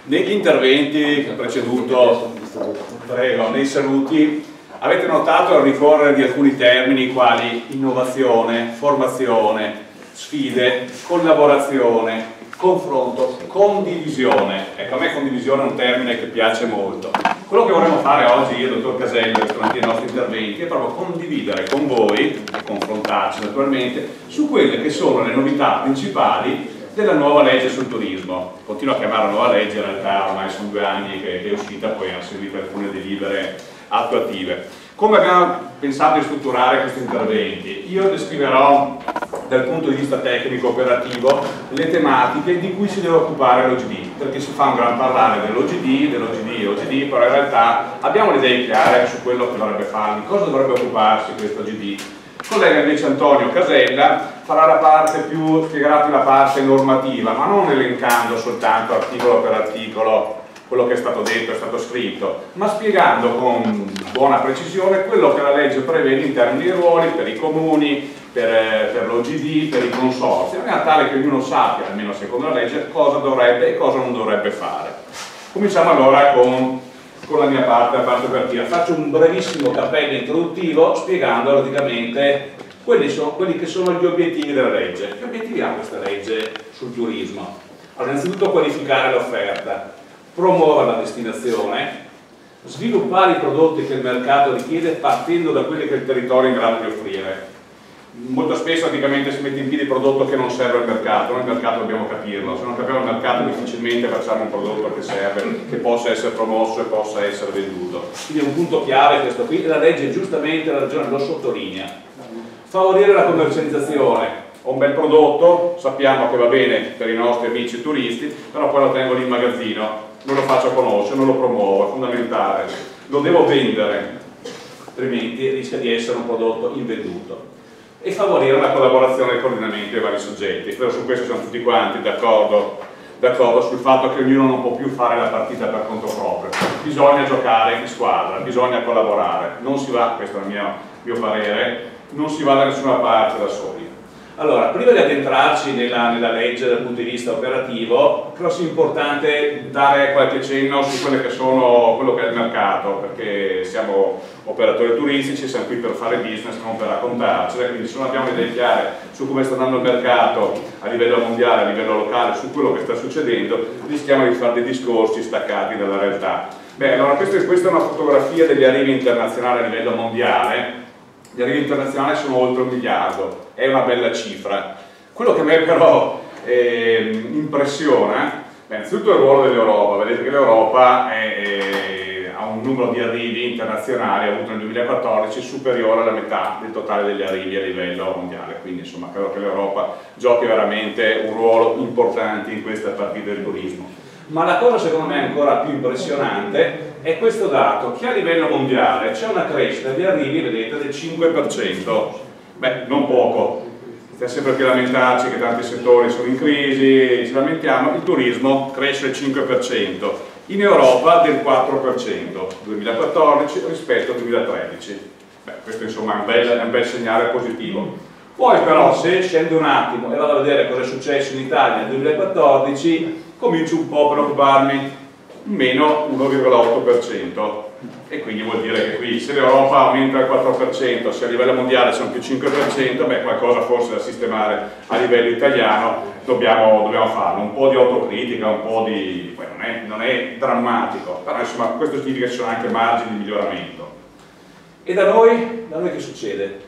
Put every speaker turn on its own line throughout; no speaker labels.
Negli interventi che ho preceduto, prego, nei saluti, avete notato il ricorrere di alcuni termini quali innovazione, formazione, sfide, collaborazione, confronto, condivisione. Ecco, a me condivisione è un termine che piace molto. Quello che vorremmo fare oggi, io e il dottor Casello, durante i nostri interventi, è proprio condividere con voi, e confrontarci naturalmente, su quelle che sono le novità principali della nuova legge sul turismo. Continuo a chiamarla nuova legge, in realtà ormai sono 2 anni che è uscita, poi hanno seguito alcune delibere attuative. Come abbiamo pensato di strutturare questi interventi? Io descriverò dal punto di vista tecnico-operativo le tematiche di cui si deve occupare l'OGD, perché si fa un gran parlare dell'OGD, OGD, però in realtà abbiamo le idee chiare su quello che dovrebbe fare, di cosa dovrebbe occuparsi questo OGD. Il collega invece Antonio Casella farà la parte più, spiegherà più la parte normativa, ma non elencando soltanto articolo per articolo quello che è stato detto, è stato scritto, ma spiegando con buona precisione quello che la legge prevede in termini di ruoli per i comuni, per l'OGD, per i consorzi, in maniera tale che ognuno sappia, almeno secondo la legge, cosa dovrebbe e cosa non dovrebbe fare. Cominciamo allora con la mia parte, la parte operativa. Faccio un brevissimo cappello introduttivo spiegando praticamente quelli che sono gli obiettivi della legge. Che obiettivi ha questa legge sul turismo? Allora, innanzitutto qualificare l'offerta, promuovere la destinazione, sviluppare i prodotti che il mercato richiede partendo da quelli che il territorio è in grado di offrire. Molto spesso praticamente si mette in piedi il prodotto che non serve al mercato, noi il mercato dobbiamo capirlo, se non capiamo il mercato difficilmente facciamo un prodotto che serve, che possa essere promosso e possa essere venduto. Quindi è un punto chiave questo qui, e la legge giustamente, la ragione lo sottolinea. Favorire la commercializzazione. Ho un bel prodotto, sappiamo che va bene per i nostri amici turisti, però poi lo tengo lì in magazzino, non lo faccio conoscere, non lo promuovo, è fondamentale. Lo devo vendere, altrimenti rischia di essere un prodotto invenduto. E favorire la collaborazione e il coordinamento dei vari soggetti. Spero su questo siamo tutti quanti d'accordo sul fatto che ognuno non può più fare la partita per conto proprio. Bisogna giocare in squadra, bisogna collaborare. Non si va, questo è il mio parere, non si va da nessuna parte da soli. Allora, prima di addentrarci nella legge dal punto di vista operativo, credo sia importante dare qualche cenno su quello che è il mercato, perché siamo operatori turistici, siamo qui per fare business, non per raccontarcela, quindi se non abbiamo idee chiare su come sta andando il mercato a livello mondiale, a livello locale, su quello che sta succedendo, rischiamo di fare dei discorsi staccati dalla realtà. Beh, allora questa è una fotografia degli arrivi internazionali a livello mondiale. Gli arrivi internazionali sono oltre 1 miliardo, è una bella cifra. Quello che a me però impressiona, innanzitutto il ruolo dell'Europa. Vedete che l'Europa ha un numero di arrivi internazionali avuto nel 2014 superiore alla metà del totale degli arrivi a livello mondiale, quindi insomma credo che l'Europa giochi veramente un ruolo importante in questa partita del turismo. Ma la cosa secondo me ancora più impressionante è questo dato, che a livello mondiale c'è una crescita di arrivi, vedete, del 5%. Beh, non poco, stiamo sempre più a lamentarci che tanti settori sono in crisi, ci lamentiamo, il turismo cresce del 5%, in Europa del 4%, 2014 rispetto al 2013. Beh, questo insomma è un bel segnale positivo. Poi però se scendo un attimo e vado a vedere cosa è successo in Italia nel 2014, comincio un po' a preoccuparmi, meno 1,8%, e quindi vuol dire che qui se l'Europa aumenta il 4%, se a livello mondiale sono più 5%, beh, qualcosa forse da sistemare a livello italiano dobbiamo farlo, un po' di autocritica, un po' di... non è drammatico, però insomma questo significa che ci sono anche margini di miglioramento. E da noi che succede?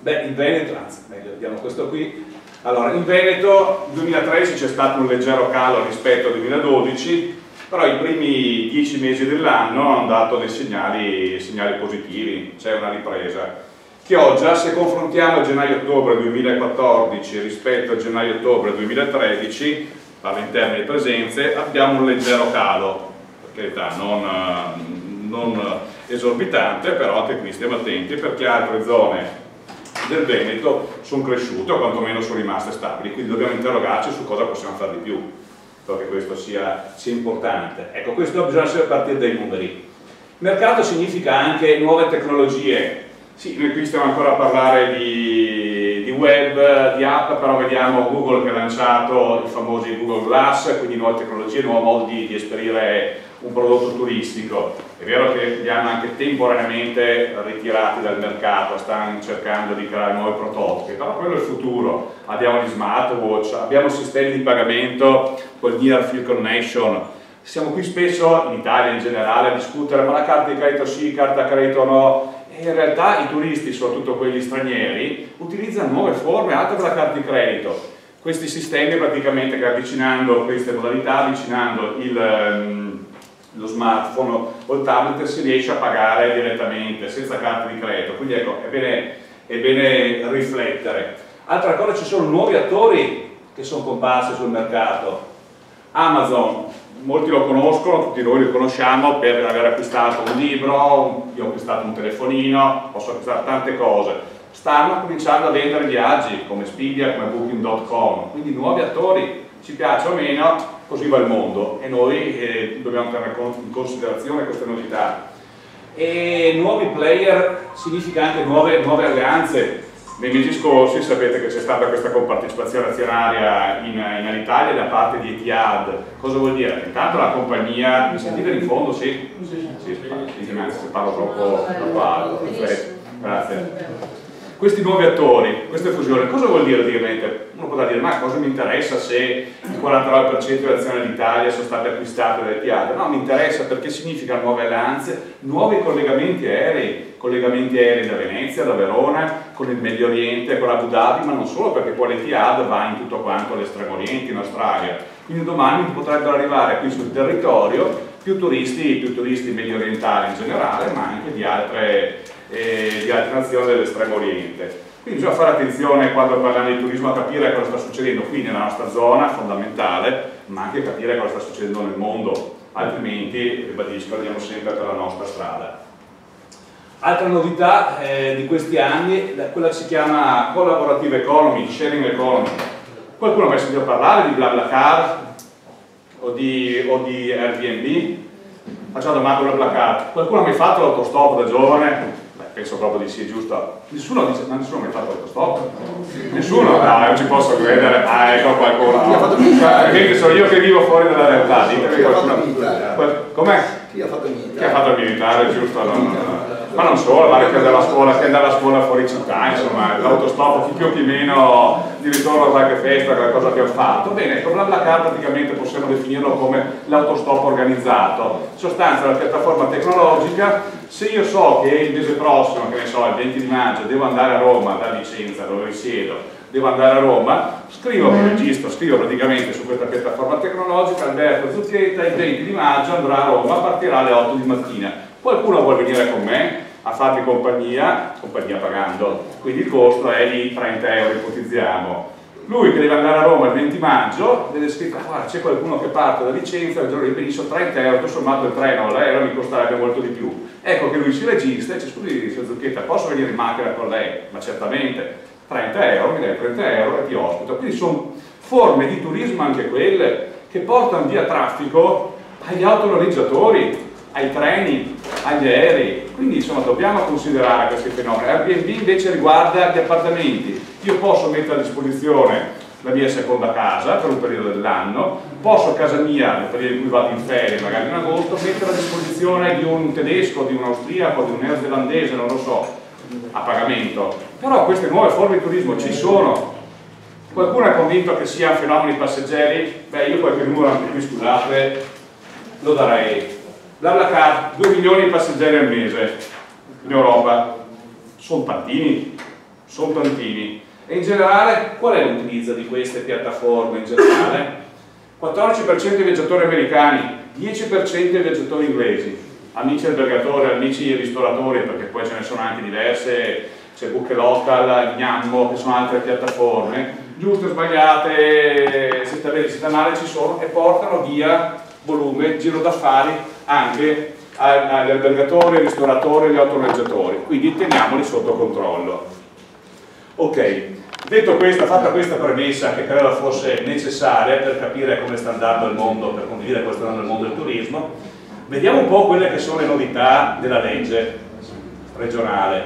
Beh, in Veneto, anzi, meglio, vediamo questo qui. Allora, in Veneto nel 2013 c'è stato un leggero calo rispetto al 2012, però i primi 10 mesi dell'anno hanno dato dei segnali positivi, c'è una ripresa. Chioggia, se confrontiamo gennaio-ottobre 2014 rispetto a gennaio-ottobre 2013, parlo in termini di presenze, abbiamo un leggero calo, per carità, non esorbitante, però anche qui stiamo attenti perché altre zone del Veneto sono cresciute o quantomeno sono rimaste stabili, quindi dobbiamo interrogarci su cosa possiamo fare di più perché questo sia importante. Ecco, questo bisogna sempre partire dai numeri. Mercato significa anche nuove tecnologie. Sì, noi qui stiamo ancora a parlare di di web, di app, però vediamo Google che ha lanciato i famosi Google Glass, quindi nuove tecnologie, nuovi modi di esperire un prodotto turistico. È vero che li hanno anche temporaneamente ritirati dal mercato, stanno cercando di creare nuovi prototipi, però quello è il futuro. Abbiamo gli smartwatch, abbiamo sistemi di pagamento con il Near Field Connection. Siamo qui spesso, in Italia in generale, a discutere ma la carta di credito sì, carta credito no. E in realtà i turisti, soprattutto quelli stranieri, utilizzano nuove forme anche per la carta di credito. Questi sistemi praticamente che avvicinando queste modalità, avvicinando lo smartphone o il tablet si riesce a pagare direttamente, senza carta di credito. Quindi ecco, è bene riflettere. Altra cosa, ci sono nuovi attori che sono comparsi sul mercato. Amazon, molti lo conoscono, tutti noi lo conosciamo per aver acquistato un libro, io ho acquistato un telefonino, posso acquistare tante cose. Stanno cominciando a vendere viaggi come Expedia, come Booking.com, quindi nuovi attori, ci piace o meno, così va il mondo e noi dobbiamo tenere in considerazione queste novità. E nuovi player significa anche nuove alleanze. Nei mesi scorsi sapete che c'è stata questa compartecipazione azionaria in Alitalia da parte di Etihad. Cosa vuol dire? Intanto la compagnia, mi sentite in fondo? Sì? Sì, se parlo troppo alto, perfetto, grazie. Questi nuovi attori, queste fusioni, cosa vuol dire praticamente? Uno potrà dire, ma cosa mi interessa se il 49% delle azioni dell'Italia sono state acquistate da Etihad? No, mi interessa perché significa nuove alleanze, nuovi collegamenti aerei da Venezia, da Verona, con il Medio Oriente, con Abu Dhabi, ma non solo, perché poi l'Etihad va in tutto quanto all'estremo oriente, in Australia. Quindi domani potrebbero arrivare qui sul territorio più turisti medio orientali in generale, ma anche di altre nazioni dell'estremo oriente. Quindi bisogna fare attenzione quando parliamo di turismo a capire cosa sta succedendo qui nella nostra zona, fondamentale, ma anche capire cosa sta succedendo nel mondo, altrimenti, ribadisco, andiamo sempre per la nostra strada. Altra novità di questi anni, quella che si chiama collaborative economy, sharing economy. Qualcuno ha mai sentito parlare di BlaBlaCar o di Airbnb? Facciamo una domanda BlaBlaCar. Qualcuno ha mai fatto l'autostop da giovane? Penso proprio di sì, giusto? Nessuno dice, ma nessuno ha mai fatto l'autostop? Nessuno? No, non ci posso credere. Ah, ecco qualcuno. Perché sono io che vivo fuori dalla realtà. Ditemi qualcuno. Com'è? Chi ha fatto il militare? Chi ha fatto il militare, giusto? Ma non solo, ma che andava a scuola fuori città, insomma, l'autostop chi più o chi meno di ritorno a qualche festa, qualcosa abbiamo fatto. Bene, ecco, BlaBlaCar praticamente possiamo definirlo come l'autostop organizzato. In sostanza, la piattaforma tecnologica, se io so che il mese prossimo, che ne so, il 20 di maggio, devo andare a Roma, da Vicenza, dove risiedo, devo andare a Roma, scrivo praticamente su questa piattaforma tecnologica, Alberto Zucchetta, il 20 di maggio andrà a Roma, partirà alle 8 di mattina. Qualcuno vuole venire con me a farmi compagnia pagando, quindi il costo è di 30 euro, ipotizziamo. Lui che deve andare a Roma il 20 maggio deve scrivere, guarda, c'è qualcuno che parte da Vicenza, il giorno di benissimo 30 euro, tutto sommato il treno, l'aereo mi costerebbe molto di più. Ecco che lui si registra e dice, scusi signor Zucchetta, posso venire in macchina con lei? Ma certamente, 30 euro, mi dai 30 euro e ti ospito. Quindi sono forme di turismo anche quelle che portano via traffico agli autonoleggiatori, ai treni, agli aerei, quindi insomma dobbiamo considerare questi fenomeni. Airbnb invece riguarda gli appartamenti. Io posso mettere a disposizione la mia seconda casa per un periodo dell'anno, posso a casa mia, nel periodo in cui vado in ferie, magari in agosto, mettere a disposizione di un tedesco, di un austriaco, di un neozelandese, non lo so, a pagamento. Però queste nuove forme di turismo ci sono. Qualcuno è convinto che siano fenomeni passeggeri? Beh, io qualche numero anche qui, scusate, lo darei. BlaBlaCar, 2 milioni di passeggeri al mese in Europa, sono tantini, e in generale qual è l'utilizzo di queste piattaforme in generale? 14% dei viaggiatori americani, 10% dei viaggiatori inglesi, amici albergatori, amici ristoratori, perché poi ce ne sono anche diverse, c'è Bookelocal, Gnammo, che sono altre piattaforme, giuste o sbagliate, se sta male ci sono, e portano via volume, giro d'affari anche agli albergatori, ai ristoratori e agli autonoleggiatori, quindi teniamoli sotto controllo. Ok, detto questo, fatta questa premessa che credo fosse necessaria per capire come sta andando il mondo, per condividere come sta andando il mondo del turismo, vediamo un po' quelle che sono le novità della legge regionale.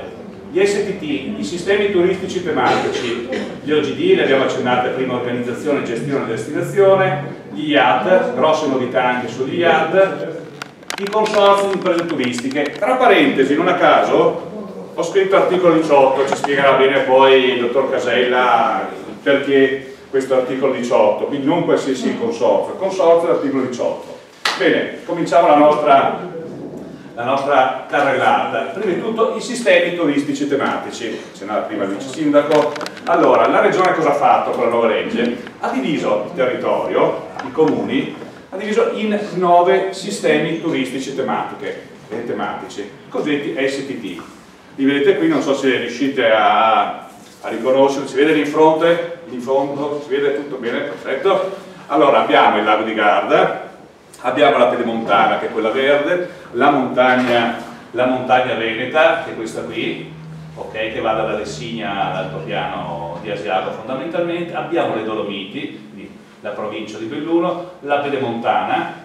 Gli STT, i sistemi turistici tematici, gli OGD, li abbiamo accennati prima, organizzazione, gestione e destinazione, gli IAD, grosse novità anche sugli IAD, i consorzi di imprese turistiche. Tra parentesi, non a caso, ho scritto articolo 18, ci spiegherà bene poi il dottor Casella perché questo articolo 18, quindi non qualsiasi consorzio, consorzio dell'articolo 18. Bene, cominciamo la nostra carrellata. Prima di tutto i sistemi turistici tematici, accennava prima il vice sindaco. Allora, la regione cosa ha fatto con la nuova legge? Ha diviso il territorio, i comuni, ha diviso in 9 sistemi turistici tematici, cosiddetti STT. Li vedete qui, non so se riuscite a riconoscere, si vede lì in fondo, si vede tutto bene, perfetto. Allora abbiamo il lago di Garda, abbiamo la Pedemontana che è quella verde, la montagna veneta che è questa qui, okay, che va dalla Lessigna all'altopiano di Asiago fondamentalmente, abbiamo le Dolomiti, la provincia di Belluno, la Pedemontana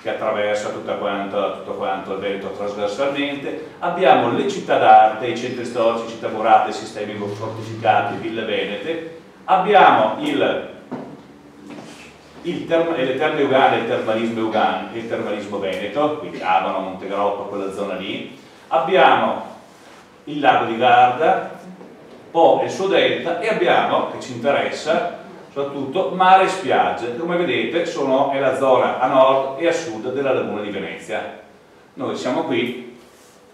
che attraversa tutto quanto il Veneto trasversalmente, abbiamo le città d'arte, i centri storici, città murate, sistemi fortificati, ville venete, abbiamo le terme euganee, il termalismo veneto, quindi Abano, Montegrotto, quella zona lì, abbiamo il lago di Garda, poi il suo delta e abbiamo, che ci interessa, soprattutto mare e spiagge, che come vedete è la zona a nord e a sud della laguna di Venezia. Noi siamo qui,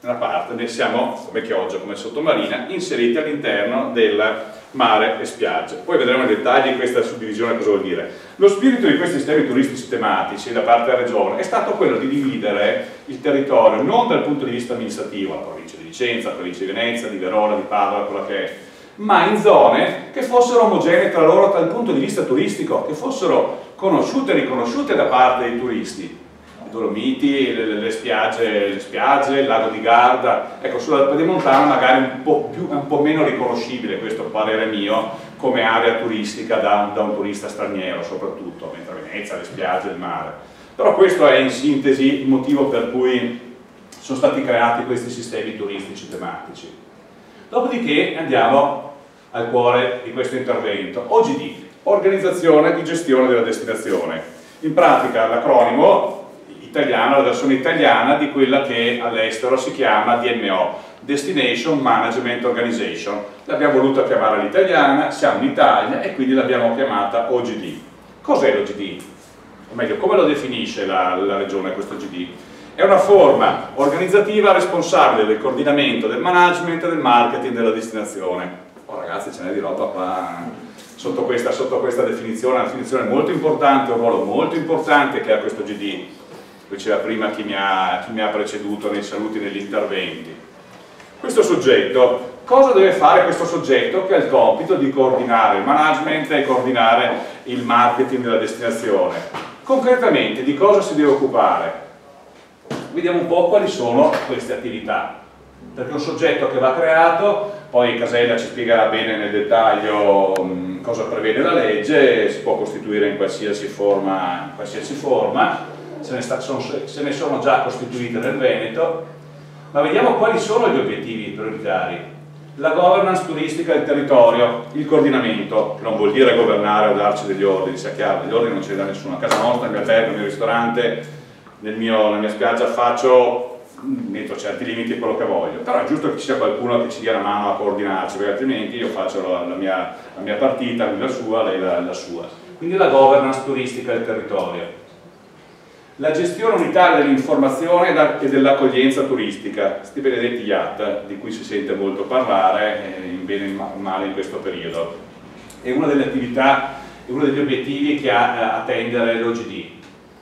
nella parte, siamo come Chioggia, come sottomarina, inseriti all'interno del mare e spiagge. Poi vedremo nei dettagli questa suddivisione cosa vuol dire. Lo spirito di questi sistemi turistici tematici da parte della regione è stato quello di dividere il territorio non dal punto di vista amministrativo, la provincia di Vicenza, la provincia di Venezia, di Verona, di Padova, quella che è, ma in zone che fossero omogenee tra loro dal punto di vista turistico, che fossero conosciute e riconosciute da parte dei turisti. I Dolomiti, le spiagge, il lago di Garda, ecco, sulla Pedemontana magari un po' meno riconoscibile, questo parere mio, come area turistica da un turista straniero soprattutto, mentre Venezia, le spiagge, il mare. Però questo è in sintesi il motivo per cui sono stati creati questi sistemi turistici tematici. Dopodiché andiamo al cuore di questo intervento. OGD, Organizzazione di Gestione della Destinazione. In pratica l'acronimo italiano, la versione italiana di quella che all'estero si chiama DMO, Destination Management Organization. L'abbiamo voluta chiamare all'italiana, siamo in Italia e quindi l'abbiamo chiamata OGD. Cos'è l'OGD? O meglio, come lo definisce la regione questo OGD? È una forma organizzativa responsabile del coordinamento, del management e del marketing della destinazione. Oh ragazzi, ce n'è di roba qua sotto questa definizione, una definizione molto importante, un ruolo molto importante che ha questo GD. Lo diceva prima chi mi ha preceduto nei saluti e negli interventi. Questo soggetto, cosa deve fare questo soggetto che ha il compito di coordinare il management e coordinare il marketing della destinazione? Concretamente di cosa si deve occupare? Vediamo un po' quali sono queste attività, perché è un soggetto che va creato, poi Casella ci spiegherà bene nel dettaglio cosa prevede la legge, si può costituire in qualsiasi forma, se ne sono già costituite nel Veneto, ma vediamo quali sono gli obiettivi prioritari. La governance turistica del territorio, il coordinamento, che non vuol dire governare o darci degli ordini, sia chiaro, degli ordini non ce li dà nessuno, a casa nostra, nel mio albergo, nel mio ristorante, nella mia spiaggia faccio, entro certi limiti, quello che voglio, però è giusto che ci sia qualcuno che ci dia una mano a coordinarci, perché altrimenti io faccio la mia partita, lui la sua, lei la sua. Quindi la governance turistica del territorio. La gestione unitaria dell'informazione e dell'accoglienza turistica, questi benedetti IAT, di cui si sente molto parlare, in bene e in male in questo periodo. È una delle attività, è uno degli obiettivi che ha a tendere l'OGD.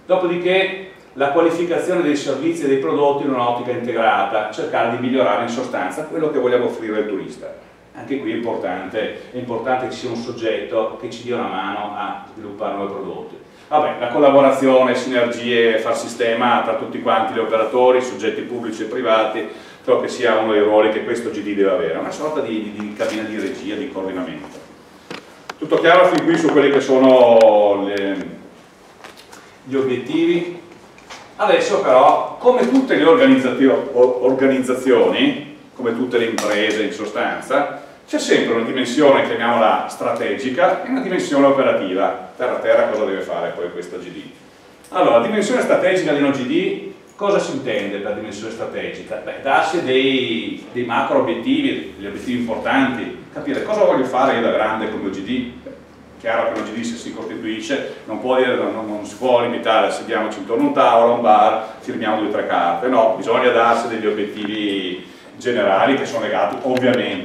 Dopodiché la qualificazione dei servizi e dei prodotti in un'ottica integrata, cercare di migliorare in sostanza quello che vogliamo offrire al turista. Anche qui è importante che ci sia un soggetto che ci dia una mano a sviluppare nuovi prodotti. Vabbè, la collaborazione, sinergie, far sistema tra tutti quanti gli operatori, soggetti pubblici e privati, credo che sia uno dei ruoli che questo GD deve avere, una sorta di cabina di regia, di coordinamento. Tutto chiaro fin qui su quelli che sono gli obiettivi? Adesso però, come tutte le organizzazioni, come tutte le imprese in sostanza, c'è sempre una dimensione, chiamiamola strategica, e una dimensione operativa. Terra cosa deve fare poi questa GD? Allora, la dimensione strategica di una GD, cosa si intende per dimensione strategica? Beh, darsi dei macro obiettivi, degli obiettivi importanti, capire cosa voglio fare io da grande come GD. Chiaro che una GD se si costituisce non si può limitare, sediamoci intorno a un tavolo, a un bar, firmiamo 2 o 3 carte, no, bisogna darsi degli obiettivi generali che sono legati ovviamente